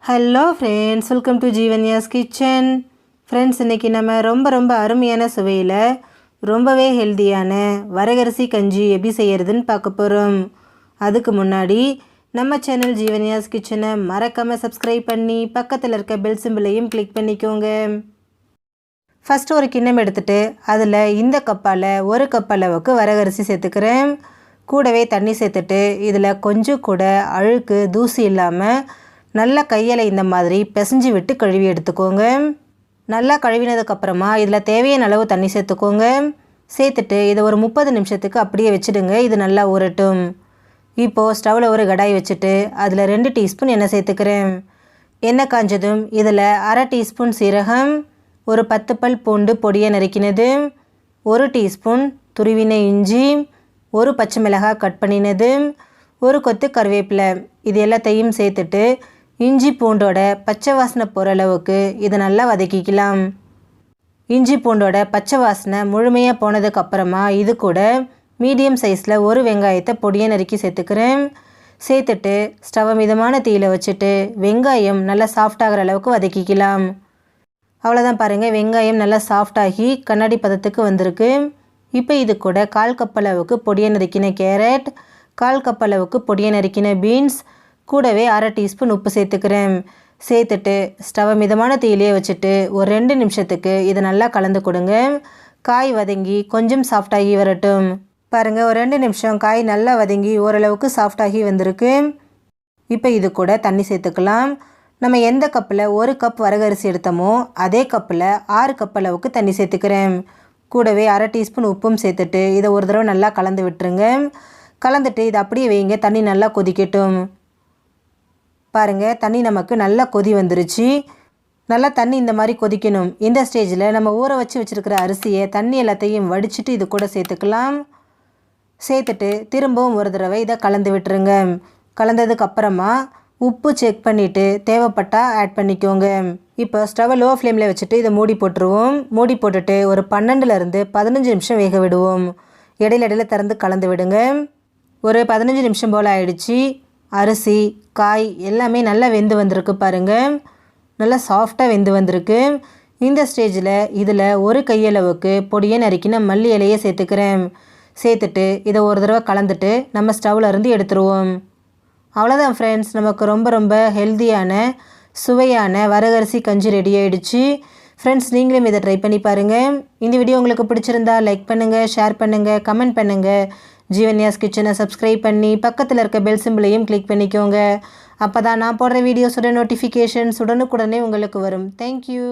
Hello friends, welcome to Jeevanya's kitchen. Friends, இன்றைக்கி நம்ம ரொம்ப அருமையான சுவையில் ரொம்பவே ஹெல்த்தியான வரகரிசி கஞ்சி எப்படி செய்கிறதுன்னு பார்க்க போகிறோம். அதுக்கு முன்னாடி நம்ம சேனல் ஜீவன்யாஸ் கிச்சனை மறக்காமல் சப்ஸ்கிரைப் பண்ணி பக்கத்தில் இருக்க பெல் சிம்பிளையும் கிளிக் பண்ணிக்கோங்க. ஃபஸ்ட்டு ஒரு கிண்ணம் எடுத்துகிட்டு அதில் இந்த கப்பால் ஒரு கப் அளவுக்கு வரகரிசி சேர்த்துக்கிறேன். கூடவே தண்ணி சேர்த்துட்டு இதில் கொஞ்சம் கூட அழுக்கு தூசி இல்லாமல் நல்லா கையில் இந்த மாதிரி பிசைஞ்சு விட்டு கழுவி எடுத்துக்கோங்க. நல்லா கழுவினதுக்கப்புறமா இதில் தேவையான அளவு தண்ணி சேர்த்துக்கோங்க. சேர்த்துட்டு இதை ஒரு 30 நிமிஷத்துக்கு அப்படியே வச்சுடுங்க. இது நல்லா ஊறட்டும். இப்போது ஸ்டவ்வில் ஒரு கடாய் வச்சுட்டு அதில் 2 டீஸ்பூன் எண்ணெய் சேர்த்துக்கிறேன். எண்ணெய் காஞ்சதும் இதில் அரை டீஸ்பூன் சீரகம், ஒரு 10 பல் பூண்டு பொடியை நறுக்கினது, 1 டீஸ்பூன் துருவின இஞ்சி, ஒரு பச்சை மிளகாய் கட் பண்ணினது, ஒரு கொத்து கருவேப்பிலை, இது எல்லாத்தையும் சேர்த்துட்டு இஞ்சி பூண்டோட பச்சை வாசனை போகிற அளவுக்கு இதை நல்லா வதக்கிக்கலாம். இஞ்சி பூண்டோட பச்சை வாசனை முழுமையாக போனதுக்கப்புறமா இது கூட மீடியம் சைஸில் ஒரு வெங்காயத்தை பொடியை நறுக்கி சேர்த்துக்கிறேன். சேர்த்துட்டு ஸ்டவ்வை மிதமான தீயில் வச்சுட்டு வெங்காயம் நல்லா சாஃப்டாகிற அளவுக்கு வதக்கிக்கலாம். அவ்வளோதான், பாருங்கள், வெங்காயம் நல்லா சாஃப்டாகி கண்ணாடி பதத்துக்கு வந்திருக்கு. இப்போ இது கூட 1/4 கப் அளவுக்கு பொடியை நறுக்கின கேரட், 1/4 கப் அளவுக்கு பொடியை நறுக்கின பீன்ஸ், கூடவே அரை டீஸ்பூன் உப்பு சேர்த்துக்கிறேன். சேர்த்துட்டு ஸ்டவ்வை மிதமான தீயிலே வச்சுட்டு ஒரு 2 நிமிஷத்துக்கு இதை நல்லா கலந்து கொடுங்க. காய் வதங்கி கொஞ்சம் சாஃப்டாகி வரட்டும். பாருங்கள், ஒரு 2 நிமிஷம் காய் நல்லா வதங்கி ஓரளவுக்கு சாஃப்டாகி வந்திருக்கு. இப்போ இது கூட தண்ணி சேர்த்துக்கலாம். நம்ம எந்த கப்பில் 1 கப் வரகரிசி எடுத்தோமோ அதே கப்பில் 6 கப் அளவுக்கு தண்ணி சேர்த்துக்கிறேன். கூடவே அரை டீஸ்பூன் உப்பும் சேர்த்துட்டு இதை ஒரு தடவை நல்லா கலந்து விட்டுருங்க. கலந்துட்டு இதை அப்படியே வைங்க, தண்ணி நல்லா கொதிக்கட்டும். பாருங்கள், தண்ணி நமக்கு நல்லா கொதி வந்துருச்சு. நல்லா தண்ணி இந்த மாதிரி கொதிக்கணும். இந்த ஸ்டேஜில் நம்ம ஊற வச்சுருக்கிற அரிசியை தண்ணி எல்லாத்தையும் வடிச்சிட்டு இது கூட சேர்த்துக்கலாம். சேர்த்துட்டு திரும்பவும் ஒரு தடவை இதை கலந்து விட்டுருங்க. கலந்ததுக்கப்புறமா உப்பு செக் பண்ணிவிட்டு தேவைப்பட்டால் ஆட் பண்ணிக்கோங்க. இப்போ ஸ்டவ்வை லோ ஃப்ளேமில் வச்சுட்டு இதை மூடி போட்டுருவோம். மூடி போட்டுட்டு ஒரு 12லேருந்து 15 நிமிஷம் வேக விடுவோம். இடையில திறந்து கலந்து விடுங்க. ஒரு 15 நிமிஷம் போல் ஆயிடுச்சு. அரிசி காய் எல்லாமே நல்லா வெந்து வந்திருக்கு. பாருங்கள், நல்லா சாஃப்டாக வெந்து வந்திருக்கு. இந்த ஸ்டேஜில் இதில் ஒரு கையளவுக்கு பொடியை நறுக்கின மல்லி இலையை சேர்த்துக்கிறேன். சேர்த்துட்டு இதை ஒரு தடவை கலந்துட்டு நம்ம ஸ்டவ்வில் இருந்து எடுத்துருவோம். அவ்வளோதான் ஃப்ரெண்ட்ஸ், நமக்கு ரொம்ப ஹெல்த்தியான சுவையான வரகரிசி கஞ்சி ரெடி ஆகிடுச்சு. ஃப்ரெண்ட்ஸ், நீங்களும் இதை ட்ரை பண்ணி பாருங்கள். இந்த வீடியோ உங்களுக்கு பிடிச்சிருந்தா லைக் பண்ணுங்கள், ஷேர் பண்ணுங்கள், கமெண்ட் பண்ணுங்கள். ஜீவன்யாஸ் கிச்சனை சப்ஸ்கிரைப் பண்ணி பக்கத்தில் இருக்க பெல் சிம்பிளையும் கிளிக் பண்ணிக்கோங்க. அப்போ தான் நான் போடுற வீடியோஸோட நோட்டிஃபிகேஷன்ஸ் உடனுக்குடனே உங்களுக்கு வரும். தேங்க்யூ.